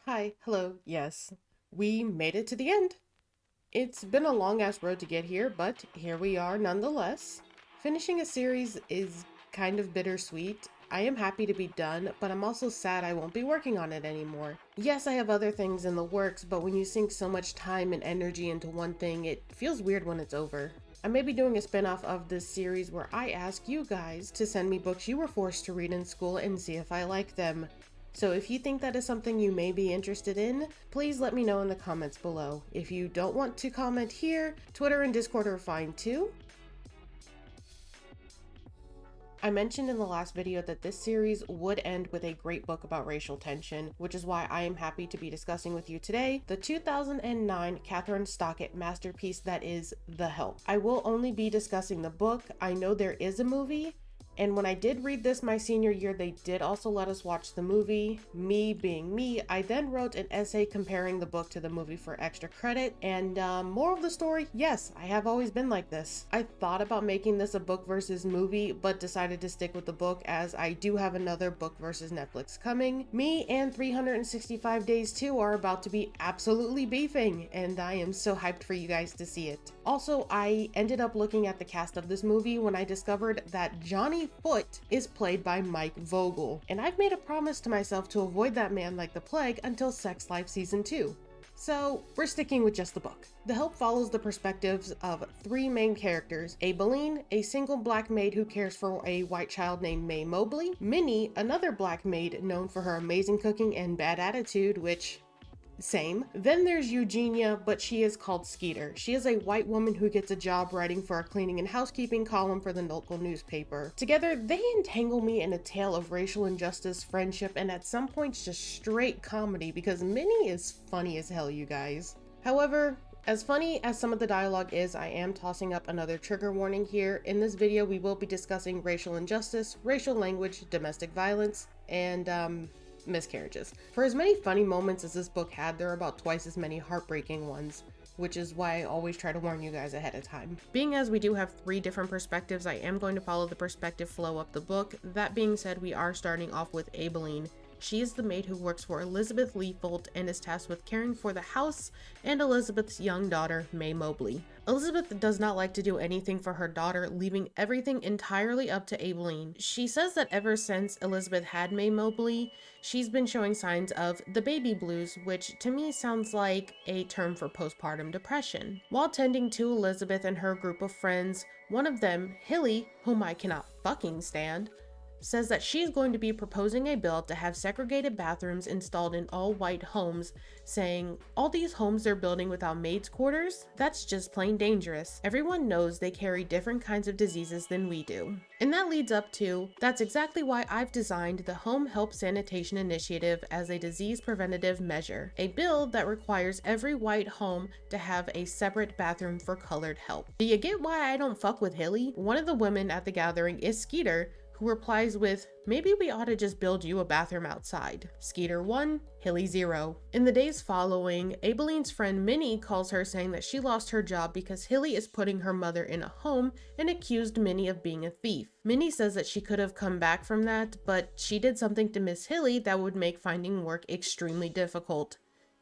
Hi, hello, yes. We made it to the end. It's been a long ass road to get here, but here we are nonetheless. Finishing a series is kind of bittersweet. I am happy to be done, but I'm also sad I won't be working on it anymore. Yes, I have other things in the works, but when you sink so much time and energy into one thing, it feels weird when it's over. I may be doing a spin-off of this series where I ask you guys to send me books you were forced to read in school and see if I like them. So if you think that is something you may be interested in, please let me know in the comments below. If you don't want to comment here, Twitter and Discord are fine too. I mentioned in the last video that this series would end with a great book about racial tension, which is why I am happy to be discussing with you today the 2009 Kathryn Stockett masterpiece that is The Help. I will only be discussing the book. I know there is a movie, and when I did read this my senior year, they did also let us watch the movie. Me being me, I then wrote an essay comparing the book to the movie for extra credit. And moral of the story, yes, I have always been like this. I thought about making this a book versus movie, but decided to stick with the book as I do have another book versus Netflix coming. Me and 365 Days 2 are about to be absolutely beefing, and I am so hyped for you guys to see it. Also, I ended up looking at the cast of this movie when I discovered that Johnny Foot is played by Mike Vogel, and I've made a promise to myself to avoid that man like the plague until Sex Life Season 2. So, we're sticking with just the book. The Help follows the perspectives of three main characters: Abeleen, a single black maid who cares for a white child named May Mobley; Minnie, another black maid known for her amazing cooking and bad attitude, which same. Then there's Eugenia, but she is called Skeeter. She is a white woman who gets a job writing for a cleaning and housekeeping column for the local newspaper. Together, they entangle me in a tale of racial injustice, friendship, and at some points just straight comedy because Minnie is funny as hell, you guys. However, as funny as some of the dialogue is, I am tossing up another trigger warning here. In this video, we will be discussing racial injustice, racial language, domestic violence, and miscarriages. For as many funny moments as this book had, there are about twice as many heartbreaking ones, which is why I always try to warn you guys ahead of time. Being as we do have three different perspectives, I am going to follow the perspective flow up the book. That being said, we are starting off with Abeleen. She is the maid who works for Elizabeth Leafold and is tasked with caring for the house and Elizabeth's young daughter, May Mobley. Elizabeth does not like to do anything for her daughter, leaving everything entirely up to Abeleen. She says that ever since Elizabeth had May Mobley, she's been showing signs of the baby blues, which to me sounds like a term for postpartum depression. While tending to Elizabeth and her group of friends, one of them, Hilly, whom I cannot fucking stand, says that she's going to be proposing a bill to have segregated bathrooms installed in all white homes, saying, all these homes they're building without maids' quarters? That's just plain dangerous. Everyone knows they carry different kinds of diseases than we do. And that leads up to, that's exactly why I've designed the Home Help Sanitation Initiative as a disease preventative measure, a bill that requires every white home to have a separate bathroom for colored help. Do you get why I don't fuck with Hilly? One of the women at the gathering is Skeeter, who replies with, maybe we ought to just build you a bathroom outside. Skeeter 1, Hilly 0. In the days following, Abeleen's friend Minnie calls her saying that she lost her job because Hilly is putting her mother in a home and accused Minnie of being a thief. Minnie says that she could have come back from that, but she did something to Miss Hilly that would make finding work extremely difficult.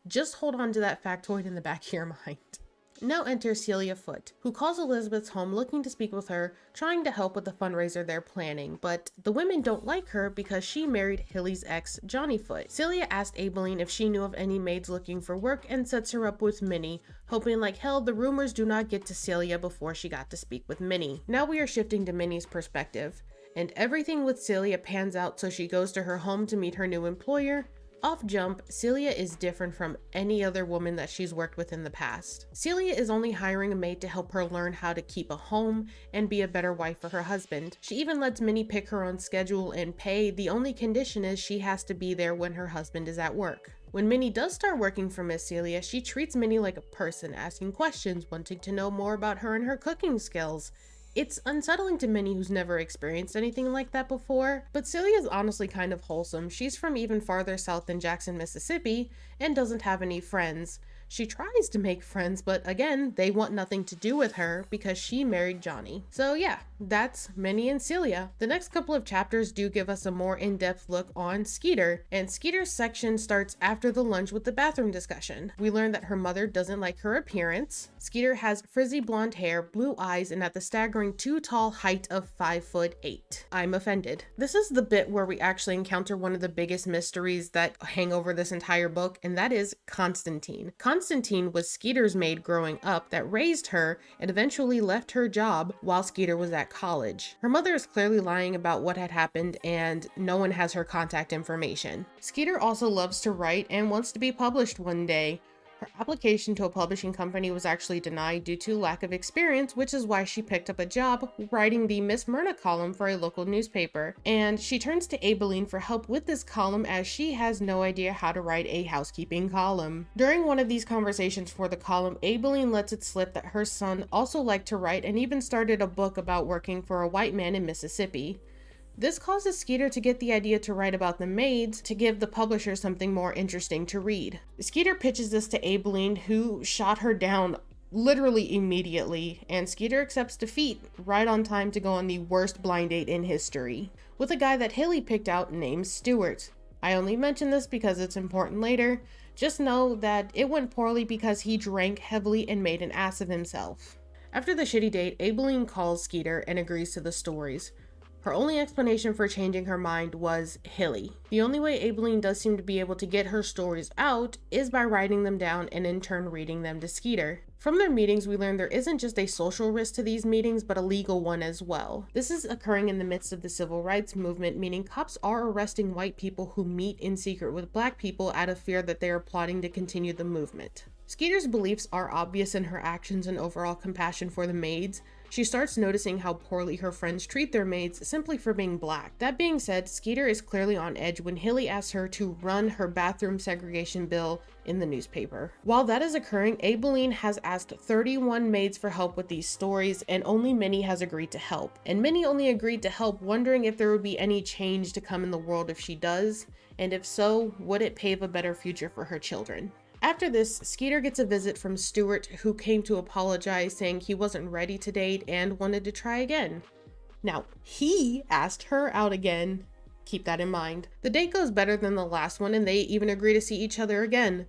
Just hold on to that factoid in the back of your mind. Now enter Celia Foote, who calls Elizabeth's home looking to speak with her, trying to help with the fundraiser they're planning, but the women don't like her because she married Hilly's ex, Johnny Foote. Celia asked Abeleen if she knew of any maids looking for work and sets her up with Minnie, hoping like hell the rumors do not get to Celia before she got to speak with Minnie. Now we are shifting to Minnie's perspective, and everything with Celia pans out, so she goes to her home to meet her new employer. Off jump, Celia is different from any other woman that she's worked with in the past. Celia is only hiring a maid to help her learn how to keep a home and be a better wife for her husband. She even lets Minnie pick her own schedule and pay. The only condition is she has to be there when her husband is at work. When Minnie does start working for Miss Celia, she treats Minnie like a person, asking questions, wanting to know more about her and her cooking skills. It's unsettling to Minnie, who's never experienced anything like that before, but Celia's honestly kind of wholesome. She's from even farther south than Jackson, Mississippi, and doesn't have any friends. She tries to make friends, but again, they want nothing to do with her because she married Johnny. So yeah, that's Minnie and Celia. The next couple of chapters do give us a more in-depth look on Skeeter, and Skeeter's section starts after the lunch with the bathroom discussion. We learn that her mother doesn't like her appearance. Skeeter has frizzy blonde hair, blue eyes, and at the staggering too tall height of 5'8". I'm offended. This is the bit where we actually encounter one of the biggest mysteries that hang over this entire book, and that is Constantine. Constantine was Skeeter's maid growing up that raised her and eventually left her job while Skeeter was at college. Her mother is clearly lying about what had happened, and no one has her contact information. Skeeter also loves to write and wants to be published one day. Her application to a publishing company was actually denied due to lack of experience, which is why she picked up a job writing the Miss Myrna column for a local newspaper. And she turns to Abeleen for help with this column as she has no idea how to write a housekeeping column. During one of these conversations for the column, Abeleen lets it slip that her son also liked to write and even started a book about working for a white man in Mississippi. This causes Skeeter to get the idea to write about the maids to give the publisher something more interesting to read. Skeeter pitches this to Abeleen, who shot her down literally immediately, and Skeeter accepts defeat right on time to go on the worst blind date in history with a guy that Hilly picked out named Stuart. I only mention this because it's important later. Just know that it went poorly because he drank heavily and made an ass of himself. After the shitty date, Abeleen calls Skeeter and agrees to the stories. Her only explanation for changing her mind was Hilly. The only way Abeleen does seem to be able to get her stories out is by writing them down and in turn reading them to Skeeter. From their meetings, we learn there isn't just a social risk to these meetings, but a legal one as well. This is occurring in the midst of the civil rights movement, meaning cops are arresting white people who meet in secret with black people out of fear that they are plotting to continue the movement. Skeeter's beliefs are obvious in her actions and overall compassion for the maids. She starts noticing how poorly her friends treat their maids simply for being black. That being said, Skeeter is clearly on edge when Hilly asks her to run her bathroom segregation bill in the newspaper. While that is occurring, Abeleen has asked 31 maids for help with these stories, and only Minnie has agreed to help. And Minnie only agreed to help wondering if there would be any change to come in the world if she does, and if so, would it pave a better future for her children. After this, Skeeter gets a visit from Stuart, who came to apologize, saying he wasn't ready to date and wanted to try again. Now, he asked her out again. Keep that in mind. The date goes better than the last one, and they even agree to see each other again.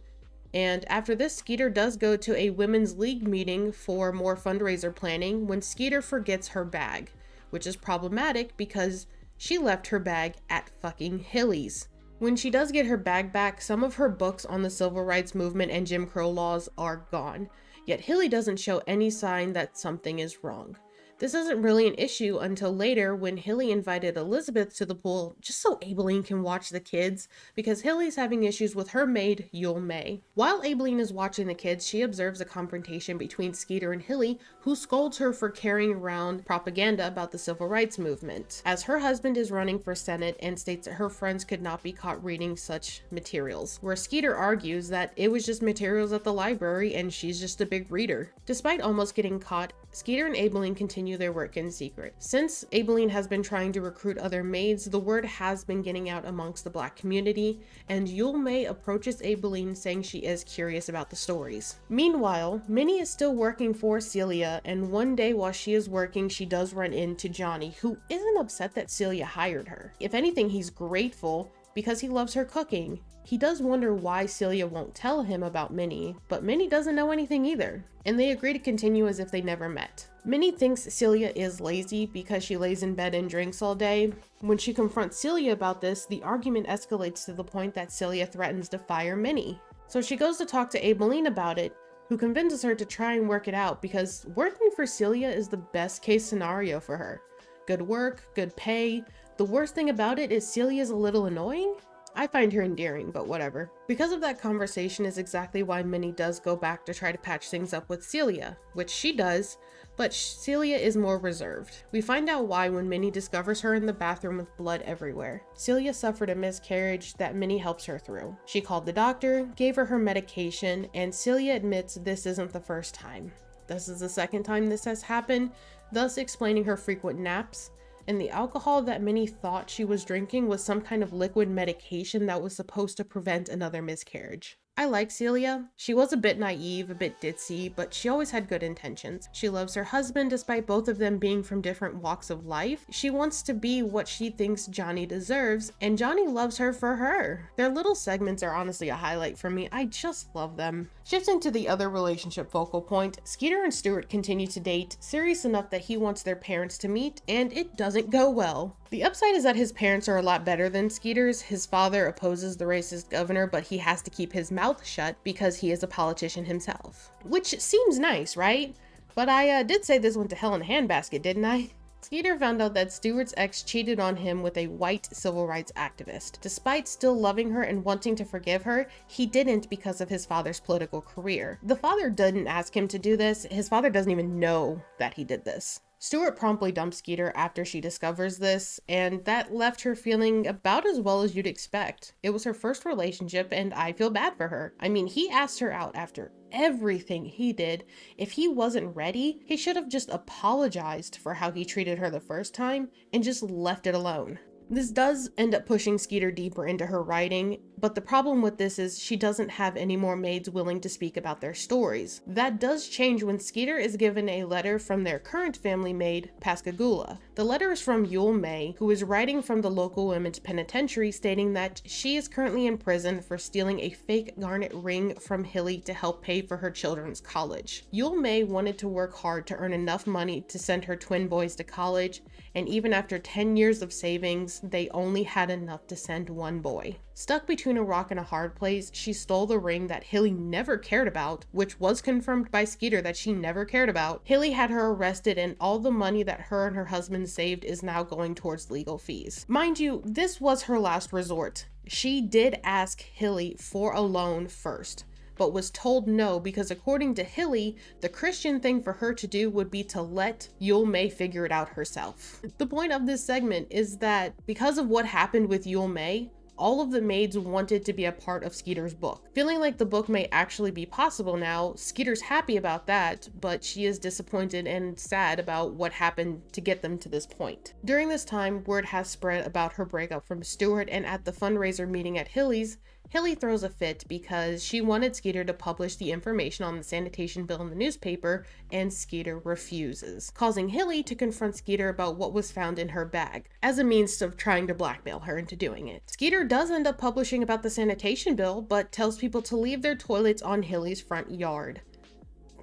And after this, Skeeter does go to a women's league meeting for more fundraiser planning when Skeeter forgets her bag, which is problematic because she left her bag at fucking Hilly's. When she does get her bag back, some of her books on the civil rights movement and Jim Crow laws are gone, yet Hilly doesn't show any sign that something is wrong. This isn't really an issue until later when Hilly invited Elizabeth to the pool just so Abeleen can watch the kids, because Hilly's having issues with her maid, Yule May. While Abeleen is watching the kids, she observes a confrontation between Skeeter and Hilly, who scolds her for carrying around propaganda about the civil rights movement, as her husband is running for Senate and states that her friends could not be caught reading such materials, where Skeeter argues that it was just materials at the library and she's just a big reader. Despite almost getting caught, Skeeter and Abeleen continue their work in secret. Since Abeleen has been trying to recruit other maids, the word has been getting out amongst the black community, and Yule May approaches Abeleen saying she is curious about the stories. Meanwhile, Minnie is still working for Celia, and one day while she is working, she does run into Johnny, who isn't upset that Celia hired her. If anything, he's grateful because he loves her cooking. He does wonder why Celia won't tell him about Minnie, but Minnie doesn't know anything either, and they agree to continue as if they never met. Minnie thinks Celia is lazy because she lays in bed and drinks all day. When she confronts Celia about this, the argument escalates to the point that Celia threatens to fire Minnie. So she goes to talk to Abeleen about it, who convinces her to try and work it out because working for Celia is the best case scenario for her. Good work, good pay. The worst thing about it is Celia's a little annoying. I find her endearing, but whatever. Because of that conversation is exactly why Minnie does go back to try to patch things up with Celia, which she does, but Celia is more reserved. We find out why when Minnie discovers her in the bathroom with blood everywhere. Celia suffered a miscarriage that Minnie helps her through. She called the doctor, gave her medication, and Celia admits this isn't the first time. This is the second time this has happened, thus explaining her frequent naps. And the alcohol that Minnie thought she was drinking was some kind of liquid medication that was supposed to prevent another miscarriage. I like Celia. She was a bit naive, a bit ditzy, but she always had good intentions. She loves her husband despite both of them being from different walks of life. She wants to be what she thinks Johnny deserves, and Johnny loves her for her. Their little segments are honestly a highlight for me. I just love them. Shifting to the other relationship focal point, Skeeter and Stuart continue to date, serious enough that he wants their parents to meet, and it doesn't go well. The upside is that his parents are a lot better than Skeeter's. His father opposes the racist governor, but he has to keep his mouth shut because he is a politician himself. Which seems nice, right? But I did say this went to hell in a handbasket, didn't I? Skeeter found out that Stuart's ex cheated on him with a white civil rights activist. Despite still loving her and wanting to forgive her, he didn't because of his father's political career. The father didn't ask him to do this. His father doesn't even know that he did this. Stuart promptly dumps Skeeter after she discovers this, and that left her feeling about as well as you'd expect. It was her first relationship, and I feel bad for her. I mean, he asked her out after everything he did. If he wasn't ready, he should have just apologized for how he treated her the first time and just left it alone. This does end up pushing Skeeter deeper into her writing, but the problem with this is she doesn't have any more maids willing to speak about their stories. That does change when Skeeter is given a letter from their current family maid, Pascagoula. The letter is from Yule May, who is writing from the local women's penitentiary stating that she is currently in prison for stealing a fake garnet ring from Hilly to help pay for her children's college. Yule May wanted to work hard to earn enough money to send her twin boys to college, and even after 10 years of savings, they only had enough to send one boy. Stuck between a rock and a hard place, she stole the ring that Hilly never cared about, which was confirmed by Skeeter that she never cared about. Hilly had her arrested, and all the money that her and her husband saved is now going towards legal fees. Mind you, this was her last resort. She did ask Hilly for a loan first, but was told no because according to Hilly, the Christian thing for her to do would be to let Yule May figure it out herself. The point of this segment is that because of what happened with Yule May, all of the maids wanted to be a part of Skeeter's book. Feeling like the book may actually be possible now, Skeeter's happy about that, but she is disappointed and sad about what happened to get them to this point. During this time, word has spread about her breakup from Stuart, and at the fundraiser meeting at Hilly's, Hilly throws a fit because she wanted Skeeter to publish the information on the sanitation bill in the newspaper, and Skeeter refuses, causing Hilly to confront Skeeter about what was found in her bag, as a means of trying to blackmail her into doing it. Skeeter does end up publishing about the sanitation bill, but tells people to leave their toilets on Hilly's front yard.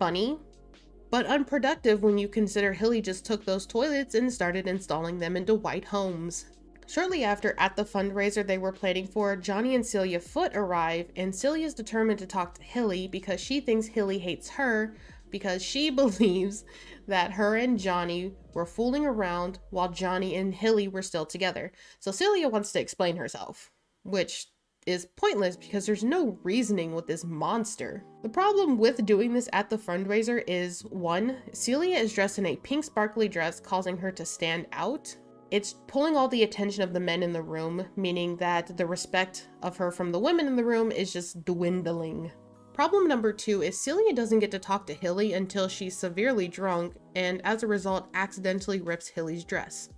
Funny, but unproductive when you consider Hilly just took those toilets and started installing them into white homes. Shortly after, at the fundraiser they were planning for, Johnny and Celia Foote arrive, and Celia's determined to talk to Hilly because she thinks Hilly hates her because she believes that her and Johnny were fooling around while Johnny and Hilly were still together. So Celia wants to explain herself, which is pointless because there's no reasoning with this monster. The problem with doing this at the fundraiser is, one, Celia is dressed in a pink sparkly dress, causing her to stand out. It's pulling all the attention of the men in the room, meaning that the respect of her from the women in the room is just dwindling. Problem number two is Celia doesn't get to talk to Hilly until she's severely drunk, and as a result accidentally rips Hilly's dress.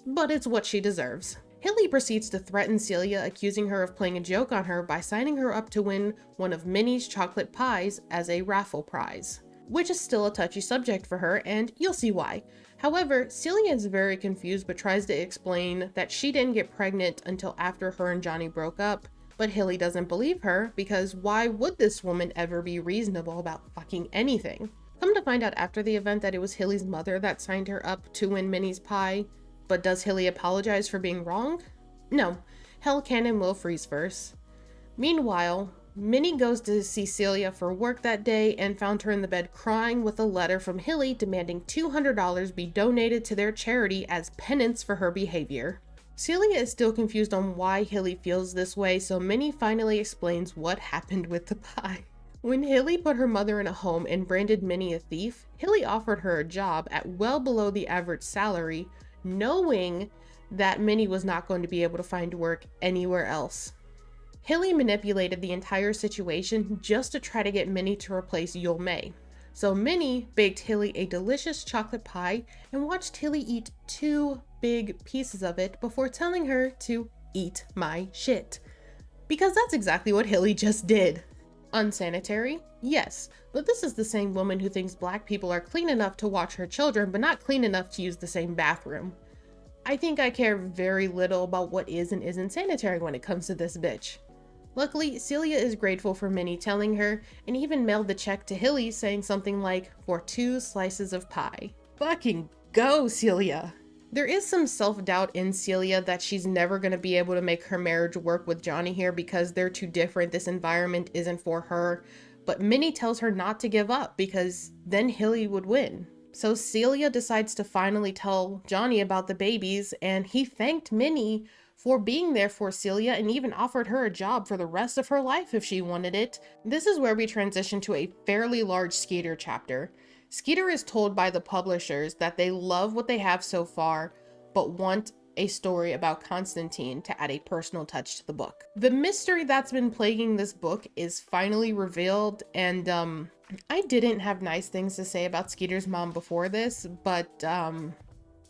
But it's what she deserves. Hilly proceeds to threaten Celia, accusing her of playing a joke on her by signing her up to win one of Minnie's chocolate pies as a raffle prize, which is still a touchy subject for her, and you'll see why. However, Celia is very confused but tries to explain that she didn't get pregnant until after her and Johnny broke up, but Hilly doesn't believe her because why would this woman ever be reasonable about fucking anything? Come to find out after the event that it was Hilly's mother that signed her up to win Minnie's pie, but does Hilly apologize for being wrong? No, hell can and will freeze first. Meanwhile, Minnie goes to see Celia for work that day and found her in the bed crying with a letter from Hilly demanding $200 be donated to their charity as penance for her behavior. Celia is still confused on why Hilly feels this way, so Minnie finally explains what happened with the pie. When Hilly put her mother in a home and branded Minnie a thief, Hilly offered her a job at well below the average salary, knowing that Minnie was not going to be able to find work anywhere else. Hilly manipulated the entire situation just to try to get Minnie to replace Yule May. So Minnie baked Hilly a delicious chocolate pie and watched Hilly eat 2 big pieces of it before telling her to eat my shit. because that's exactly what Hilly just did. Unsanitary? Yes, but this is the same woman who thinks black people are clean enough to watch her children, but not clean enough to use the same bathroom. I think I care very little about what is and isn't sanitary when it comes to this bitch. Luckily, Celia is grateful for Minnie telling her, and even mailed the check to Hilly saying something like, for 2 slices of pie. Fucking go, Celia! There is some self-doubt in Celia that she's never going to be able to make her marriage work with Johnny here because they're too different, this environment isn't for her, but Minnie tells her not to give up because then Hilly would win. So Celia decides to finally tell Johnny about the babies, and he thanked Minnie for being there for Celia and even offered her a job for the rest of her life if she wanted it. This is where we transition to a fairly large Skeeter chapter. Skeeter is told by the publishers that they love what they have so far, but want a story about Constantine to add a personal touch to the book. The mystery that's been plaguing this book is finally revealed, and I didn't have nice things to say about Skeeter's mom before this, but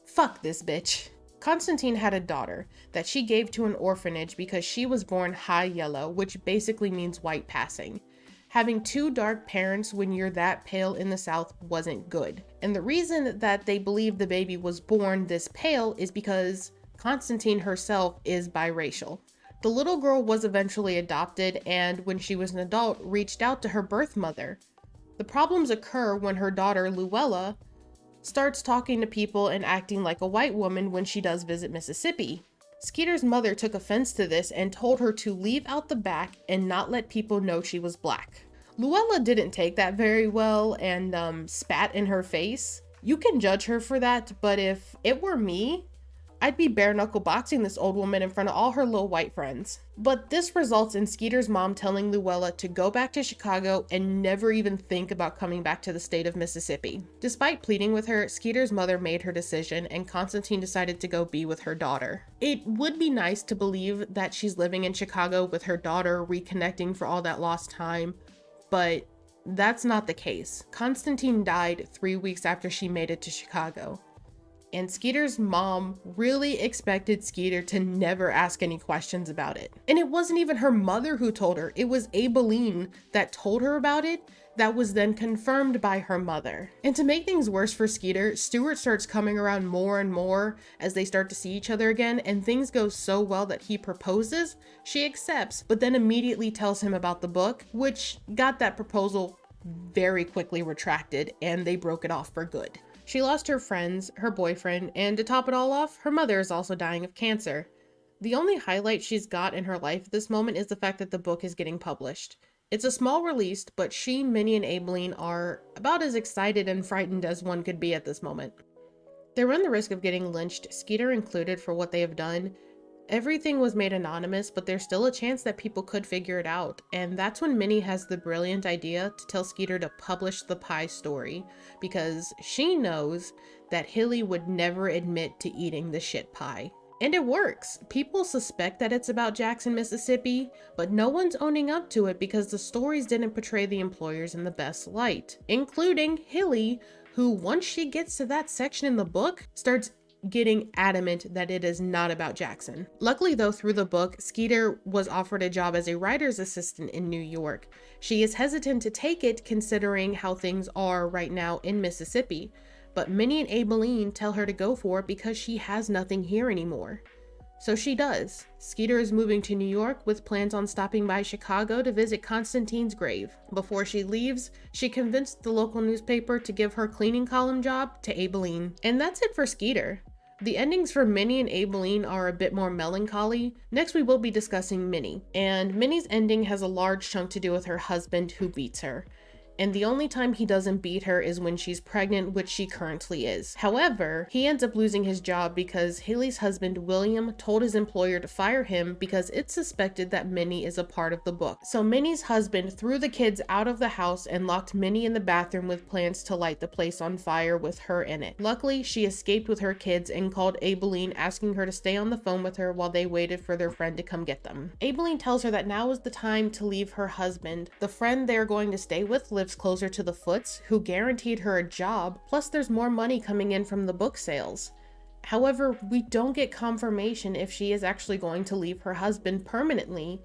fuck this bitch. Constantine had a daughter that she gave to an orphanage because she was born high yellow, which basically means white passing. Having 2 dark parents when you're that pale in the South wasn't good. And the reason that they believe the baby was born this pale is because Constantine herself is biracial. The little girl was eventually adopted and when she was an adult reached out to her birth mother. The problems occur when her daughter Luella starts talking to people and acting like a white woman when she does visit Mississippi. Skeeter's mother took offense to this and told her to leave out the back and not let people know she was black. Luella didn't take that very well and spat in her face. You can judge her for that, but if it were me, I'd be bare knuckle boxing this old woman in front of all her little white friends. But this results in Skeeter's mom telling Luella to go back to Chicago and never even think about coming back to the state of Mississippi. Despite pleading with her, Skeeter's mother made her decision and Constantine decided to go be with her daughter. It would be nice to believe that she's living in Chicago with her daughter, reconnecting for all that lost time, but that's not the case. Constantine died 3 weeks after she made it to Chicago. And Skeeter's mom really expected Skeeter to never ask any questions about it. And it wasn't even her mother who told her, it was Abeleen that told her about it, that was then confirmed by her mother. And to make things worse for Skeeter, Stuart starts coming around more and more as they start to see each other again, and things go so well that he proposes, she accepts, but then immediately tells him about the book, which got that proposal very quickly retracted, and they broke it off for good. She lost her friends, her boyfriend, and to top it all off, her mother is also dying of cancer. The only highlight she's got in her life at this moment is the fact that the book is getting published. It's a small release, but she, Minnie, and Abeleen are about as excited and frightened as one could be at this moment. They run the risk of getting lynched, Skeeter included, for what they have done. Everything was made anonymous, but there's still a chance that people could figure it out, and that's when Minnie has the brilliant idea to tell Skeeter to publish the pie story, because she knows that Hilly would never admit to eating the shit pie. And it works. People suspect that it's about Jackson, Mississippi, but no one's owning up to it because the stories didn't portray the employers in the best light, including Hilly, who once she gets to that section in the book, starts getting adamant that it is not about Jackson. Luckily though, through the book, Skeeter was offered a job as a writer's assistant in New York. She is hesitant to take it considering how things are right now in Mississippi, but Minnie and Abeleen tell her to go for it because she has nothing here anymore. So she does. Skeeter is moving to New York with plans on stopping by Chicago to visit Constantine's grave. Before she leaves, she convinced the local newspaper to give her cleaning column job to Abeleen. And that's it for Skeeter. The endings for Minnie and Abeleen are a bit more melancholy. Next we will be discussing Minnie. And Minnie's ending has a large chunk to do with her husband who beats her. And the only time he doesn't beat her is when she's pregnant, which she currently is. However, he ends up losing his job because Haley's husband, William, told his employer to fire him because it's suspected that Minnie is a part of the book. So Minnie's husband threw the kids out of the house and locked Minnie in the bathroom with plans to light the place on fire with her in it. Luckily, she escaped with her kids and called Abeleen, asking her to stay on the phone with her while they waited for their friend to come get them. Abeleen tells her that now is the time to leave her husband. The friend they're going to stay with lives closer to the Foots, who guaranteed her a job, plus there's more money coming in from the book sales. However, we don't get confirmation if she is actually going to leave her husband permanently,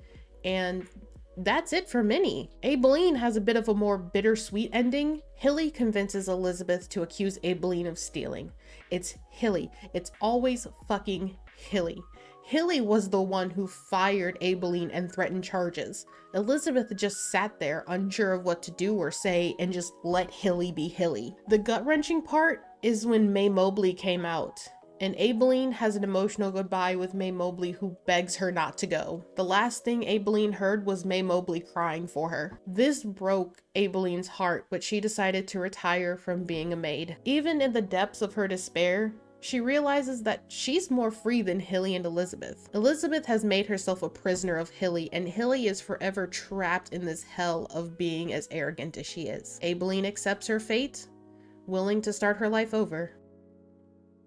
And that's it for Minnie. Abeleen has a bit of a more bittersweet ending. Hilly convinces Elizabeth to accuse Abeleen of stealing. It's Hilly. It's always fucking Hilly. Hilly was the one who fired Abeleen and threatened charges. Elizabeth just sat there unsure of what to do or say and just let Hilly be Hilly. The gut-wrenching part is when May Mobley came out, and Abeleen has an emotional goodbye with May Mobley, who begs her not to go. The last thing Abeleen heard was May Mobley crying for her. This broke Abeleen's heart, but she decided to retire from being a maid. Even in the depths of her despair, she realizes that she's more free than Hilly and Elizabeth. Elizabeth has made herself a prisoner of Hilly, and Hilly is forever trapped in this hell of being as arrogant as she is. Abeleen accepts her fate, willing to start her life over.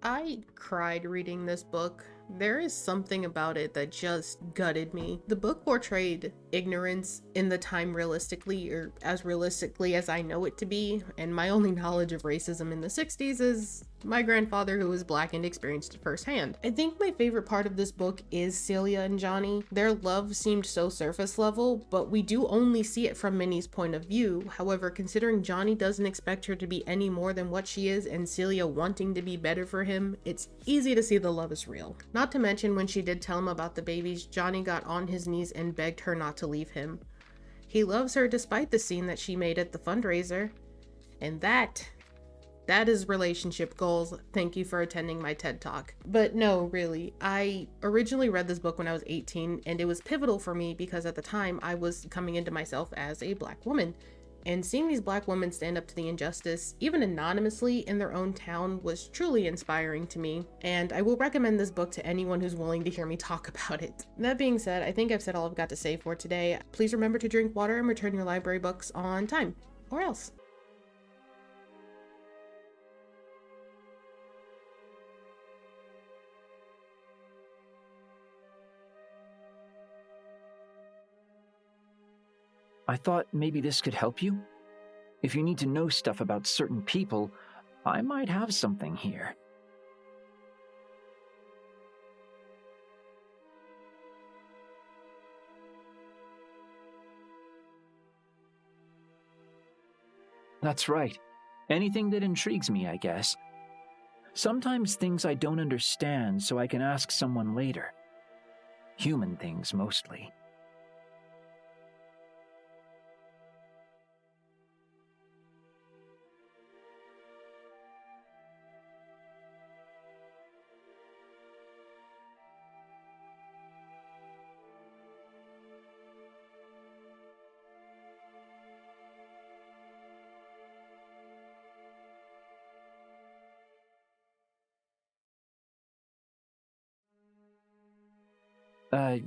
I cried reading this book. There is something about it that just gutted me. The book portrayed ignorance in the time realistically, or as realistically as I know it to be, and my only knowledge of racism in the 60s is my grandfather, who was Black and experienced it firsthand. I think my favorite part of this book is Celia and Johnny. Their love seemed so surface level, but we do only see it from Minnie's point of view. However, considering Johnny doesn't expect her to be any more than what she is, and Celia wanting to be better for him, it's easy to see the love is real. Not to mention, when she did tell him about the babies, Johnny got on his knees and begged her not to leave him. He loves her despite the scene that she made at the fundraiser. And that is relationship goals. Thank you for attending my TED Talk. But no, really, I originally read this book when I was 18, and it was pivotal for me because at the time I was coming into myself as a Black woman. And seeing these Black women stand up to the injustice, even anonymously in their own town, was truly inspiring to me. And I will recommend this book to anyone who's willing to hear me talk about it. That being said, I think I've said all I've got to say for today. Please remember to drink water and return your library books on time, or else. I thought maybe this could help you. If you need to know stuff about certain people, I might have something here. That's right. Anything that intrigues me, I guess. Sometimes things I don't understand, so I can ask someone later. Human things, mostly.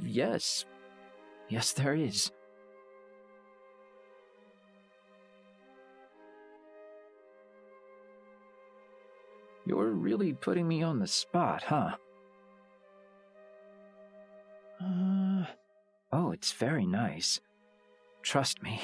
Yes. Yes, there is. You're really putting me on the spot, huh? Oh, it's very nice. Trust me,